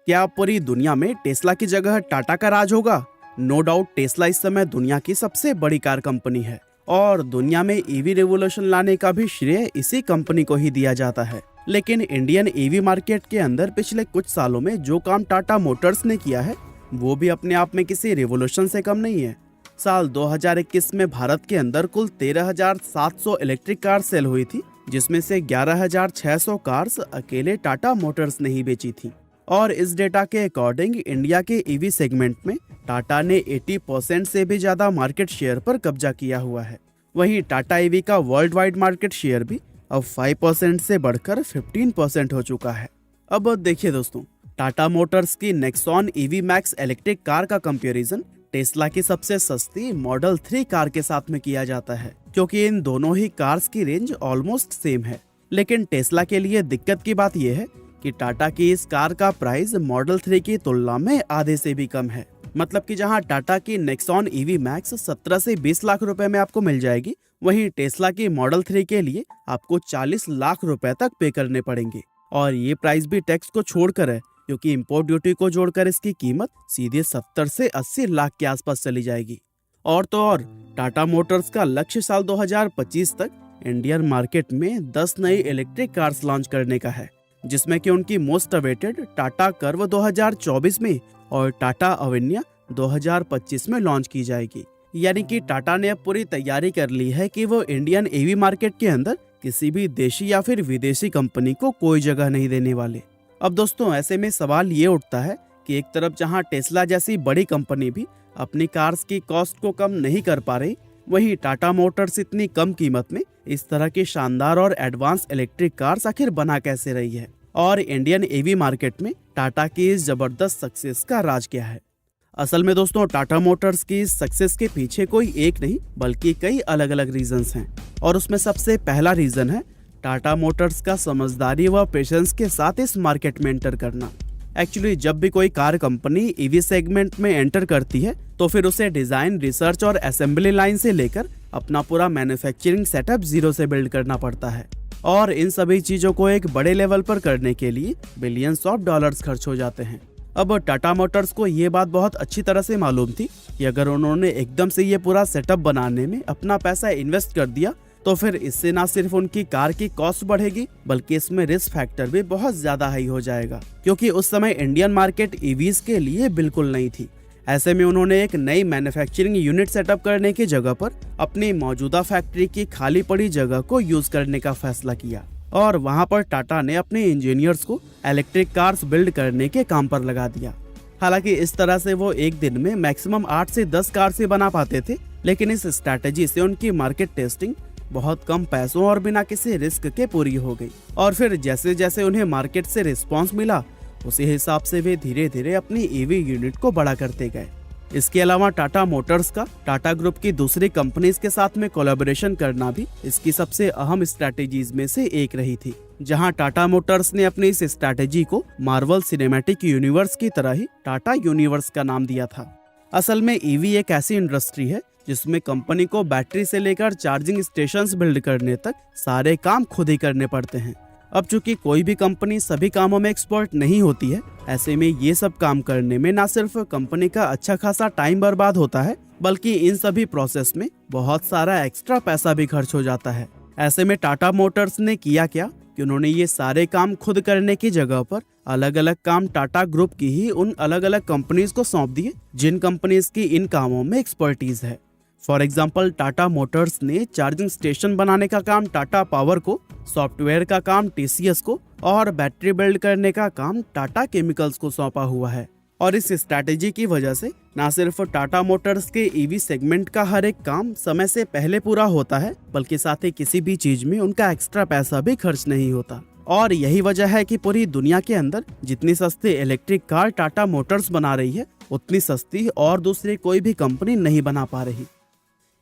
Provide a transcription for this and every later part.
क्या पूरी दुनिया में टेस्ला की जगह टाटा का राज होगा? नो डाउट टेस्ला इस समय दुनिया की सबसे बड़ी कार कंपनी है और दुनिया में ईवी रेवोल्यूशन लाने का भी श्रेय इसी कंपनी को ही दिया जाता है। लेकिन इंडियन ईवी मार्केट के अंदर पिछले कुछ सालों में जो काम टाटा मोटर्स ने किया है वो भी अपने आप में किसी रेवोल्यूशन से कम नहीं है। साल 2021 में भारत के अंदर कुल 13,700 इलेक्ट्रिक कार सेल हुई थी, जिसमें से 11,600 कार्स अकेले टाटा मोटर्स ने ही बेची थी। और इस डेटा के अकॉर्डिंग इंडिया के ईवी सेगमेंट में टाटा ने 80% से भी ज्यादा मार्केट शेयर पर कब्जा किया हुआ है। वहीं टाटा ईवी का वर्ल्ड वाइड मार्केट शेयर भी अब 5% से बढ़कर 15% हो चुका है। अब देखिए दोस्तों, टाटा मोटर्स की Nexon EV max electric car का कंपैरिजन टेस्ला की सबसे सस्ती मॉडल 3 कार के साथ में किया जाता है, क्योंकि इन दोनों ही कार्स की रेंज ऑलमोस्ट सेम है। लेकिन टेस्ला के लिए दिक्कत की बात यह है कि टाटा की इस कार का प्राइस मॉडल 3 की तुलना में आधे से भी कम है। मतलब कि जहां टाटा की नेक्सॉन ईवी मैक्स 17 से 20 लाख रुपए में आपको मिल जाएगी, वहीं टेस्ला की मॉडल 3 के लिए आपको 40 लाख रुपए तक पे करने पड़ेंगे। और ये प्राइस भी टैक्स को छोड़कर है, क्योंकि इंपोर्ट ड्यूटी को जोड़कर इसकी कीमत सीधे 70 से 80 लाख के आसपास चली जाएगी। और तो और टाटा मोटर्स का लक्ष्य साल 2025 तक इंडियन मार्केट में 10 नई इलेक्ट्रिक कार्स लॉन्च करने का है, जिसमें कि उनकी मोस्ट अवेटेड टाटा कर्व 2024 में और टाटा अवेन्या 2025 में लॉन्च की जाएगी। यानी कि टाटा ने अब पूरी तैयारी कर ली है कि वो इंडियन ईवी मार्केट के अंदर किसी भी देशी या फिर विदेशी कंपनी को कोई जगह नहीं देने वाले। अब दोस्तों, ऐसे में सवाल ये उठता है कि एक तरफ जहां टेस्ला जैसी बड़ी कंपनी भी अपनी कार्स की कॉस्ट को कम नहीं कर पा रही, वहीं टाटा मोटर्स इतनी कम कीमत में इस तरह की शानदार और एडवांस इलेक्ट्रिक कार्स आखिर बना कैसे रही है, और इंडियन ईवी मार्केट में टाटा की इस जबरदस्त सक्सेस का राज क्या है। असल में दोस्तों, टाटा मोटर्स की इस सक्सेस के पीछे कोई एक नहीं बल्कि कई अलग अलग रीजंस हैं, और उसमें सबसे पहला रीजन है टाटा मोटर्स का समझदारी व पेशेंस के साथ इस मार्केट में एंटर करना। एक्चुअली जब भी कोई कार कंपनी ईवी सेगमेंट में एंटर करती है तो फिर उसे डिजाइन, रिसर्च और असेंबली लाइन से लेकर अपना पूरा मैन्युफैक्चरिंग सेटअप जीरो से बिल्ड करना पड़ता है, और इन सभी चीजों को एक बड़े लेवल पर करने के लिए बिलियंस ऑफ डॉलर्स खर्च हो जाते हैं। अब टाटा मोटर्स को ये बात बहुत अच्छी तरह से मालूम थी कि अगर उन्होंने एकदम से ये पूरा सेटअप बनाने में अपना पैसा इन्वेस्ट कर दिया तो फिर इससे ना सिर्फ उनकी कार की कॉस्ट बढ़ेगी बल्कि इसमें रिस्क फैक्टर भी बहुत ज्यादा हाई हो जाएगा, क्योंकि उस समय इंडियन मार्केट ईवीज के लिए बिल्कुल नहीं थी। ऐसे में उन्होंने एक नई मैन्युफैक्चरिंग यूनिट सेटअप करने की जगह पर अपनी मौजूदा फैक्ट्री की खाली पड़ी जगह को यूज करने का फैसला किया, और वहां पर टाटा ने अपने इंजीनियर्स को इलेक्ट्रिक कार्स बिल्ड करने के काम पर लगा दिया। हालांकि इस तरह से वो एक दिन में मैक्सिमम 8 से 10 कार से बना पाते थे, लेकिन इस स्ट्रैटेजी से उनकी मार्केट टेस्टिंग बहुत कम पैसों और बिना किसी रिस्क के पूरी हो गई। और फिर जैसे जैसे उन्हें मार्केट से रिस्पांस मिला, उसी हिसाब से वे धीरे धीरे अपनी ईवी यूनिट को बड़ा करते गए। इसके अलावा टाटा मोटर्स का टाटा ग्रुप की दूसरी कंपनीज के साथ में कोलैबोरेशन करना भी इसकी सबसे अहम स्ट्रैटेजीज में से एक रही थी, जहां टाटा मोटर्स ने अपनी इस स्ट्रैटेजी को मार्वल सिनेमैटिक यूनिवर्स की तरह ही टाटा यूनिवर्स का नाम दिया था। असल में ईवी एक ऐसी इंडस्ट्री है जिसमें कंपनी को बैटरी से लेकर चार्जिंग स्टेशंस बिल्ड करने तक सारे काम खुद ही करने पड़ते हैं। अब चूंकि कोई भी कंपनी सभी कामों में एक्सपर्ट नहीं होती है, ऐसे में ये सब काम करने में न सिर्फ कंपनी का अच्छा खासा टाइम बर्बाद होता है, बल्कि इन सभी प्रोसेस में बहुत सारा एक्स्ट्रा पैसा भी खर्च हो जाता है। ऐसे में टाटा मोटर्स ने किया क्या कि उन्होंने ये सारे काम खुद करने की जगह पर अलग अलग काम टाटा ग्रुप की ही उन अलग अलग कंपनीज को सौंप दिए जिन कंपनीज की इन कामों में एक्सपर्टीज है। फॉर एग्जाम्पल, टाटा मोटर्स ने चार्जिंग स्टेशन बनाने का काम टाटा पावर को, सॉफ्टवेयर का काम टीसीएस को और बैटरी बिल्ड करने का काम टाटा केमिकल्स को सौंपा हुआ है। और इस स्ट्रैटेजी की वजह से न सिर्फ टाटा मोटर्स के ईवी सेगमेंट का हर एक काम समय से पहले पूरा होता है, बल्कि साथ ही किसी भी चीज में उनका एक्स्ट्रा पैसा भी खर्च नहीं होता। और यही वजह है कि पूरी दुनिया के अंदर जितनी सस्ती इलेक्ट्रिक कार टाटा मोटर्स बना रही है, उतनी सस्ती और दूसरी कोई भी कंपनी नहीं बना पा रही।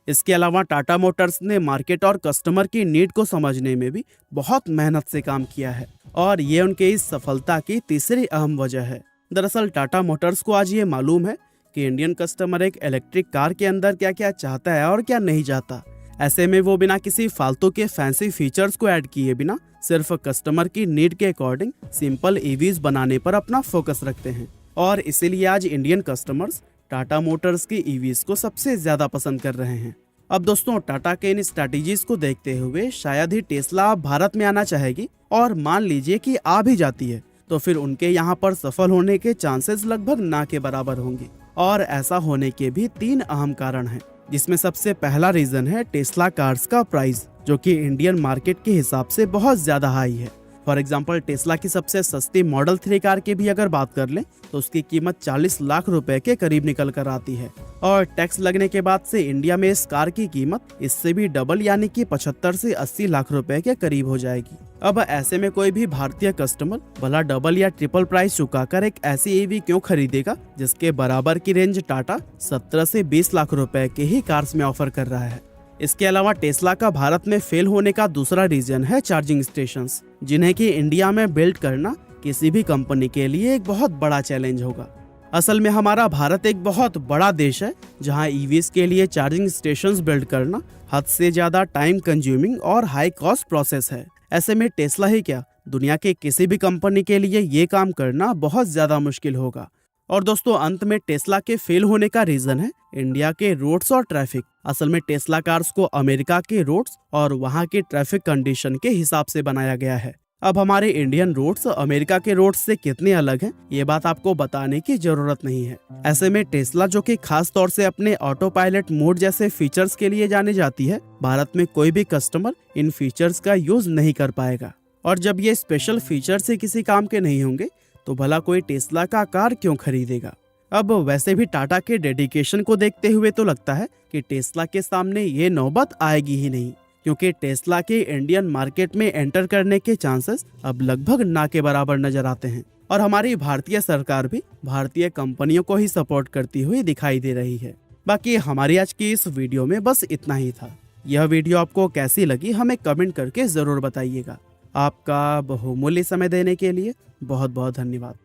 इसके अलावा टाटा मोटर्स ने मार्केट और कस्टमर की नीड को समझने में भी बहुत मेहनत से काम किया है, और ये उनके इस सफलता की तीसरी अहम वजह है। दरअसल टाटा मोटर्स को आज ये मालूम है कि इंडियन कस्टमर एक इलेक्ट्रिक कार के अंदर क्या क्या चाहता है और क्या नहीं चाहता। ऐसे में वो बिना किसी फालतू के फैंसी फीचर्स को ऐड किए बिना सिर्फ कस्टमर की नीड के अकॉर्डिंग सिंपल ईवीज बनाने पर अपना फोकस रखते हैं और इसीलिए आज इंडियन कस्टमर्स टाटा मोटर्स की ईवीज को सबसे ज्यादा पसंद कर रहे हैं। अब दोस्तों, टाटा के इन स्ट्रैटेजीज को देखते हुए शायद ही टेस्ला भारत में आना चाहेगी, और मान लीजिए कि आ भी जाती है तो फिर उनके यहाँ पर सफल होने के चांसेस लगभग ना के बराबर होंगे। और ऐसा होने के भी 3 अहम कारण हैं, जिसमें सबसे पहला रीजन है टेस्ला कार्स का प्राइस, जो कि इंडियन मार्केट के हिसाब से बहुत ज्यादा हाई है। फॉर एग्जाम्पल, टेस्ला की सबसे सस्ती मॉडल 3 कार की भी अगर बात कर लें तो उसकी कीमत 40 लाख रुपए के करीब निकल कर आती है, और टैक्स लगने के बाद से इंडिया में इस कार की कीमत इससे भी डबल यानी कि 75 से 80 लाख रुपए के करीब हो जाएगी। अब ऐसे में कोई भी भारतीय कस्टमर भला डबल या ट्रिपल प्राइस चुकाकर एक ऐसी ईवी क्यों खरीदेगा जिसके बराबर की रेंज टाटा 17 से 20 लाख रुपए के ही कार्स में ऑफर कर रहा है। इसके अलावा टेस्ला का भारत में फेल होने का दूसरा रीजन है चार्जिंग स्टेशंस, जिन्हें कि इंडिया में बिल्ड करना किसी भी कंपनी के लिए एक बहुत बड़ा चैलेंज होगा। असल में हमारा भारत एक बहुत बड़ा देश है, जहां ईवीज के लिए चार्जिंग स्टेशंस बिल्ड करना हद से ज्यादा टाइम कंज्यूमिंग और हाई कॉस्ट प्रोसेस है। ऐसे में टेस्ला ही क्या, दुनिया के किसी भी कंपनी के लिए ये काम करना बहुत ज्यादा मुश्किल होगा। और दोस्तों, अंत में टेस्ला के फेल होने का रीजन है इंडिया के रोड्स और ट्रैफिक। असल में टेस्ला कार्स को अमेरिका के रोड्स और वहां के ट्रैफिक कंडीशन के हिसाब से बनाया गया है। अब हमारे इंडियन रोड्स अमेरिका के रोड्स से कितने अलग हैं, ये बात आपको बताने की जरूरत नहीं है। ऐसे में टेस्ला, जो कि खास तौर से अपने ऑटो पायलट मोड जैसे फीचर्स के लिए जानी जाती है, भारत में कोई भी कस्टमर इन फीचर्स का यूज नहीं कर पाएगा। और जब ये स्पेशल फीचर्स ही किसी काम के नहीं होंगे तो भला कोई टेस्ला का कार क्यों खरीदेगा। अब वैसे भी टाटा के डेडिकेशन को देखते हुए तो लगता है कि टेस्ला के सामने ये नौबत आएगी ही नहीं, क्योंकि टेस्ला के इंडियन मार्केट में एंटर करने के चांसेस अब लगभग ना के बराबर नजर आते हैं। और हमारी भारतीय सरकार भी भारतीय कंपनियों को ही सपोर्ट करती हुई दिखाई दे रही है। बाकी हमारी आज की इस वीडियो में बस इतना ही था। यह वीडियो आपको कैसी लगी हमें कमेंट करके जरूर बताइएगा। आपका बहुमूल्य समय देने के लिए बहुत बहुत धन्यवाद।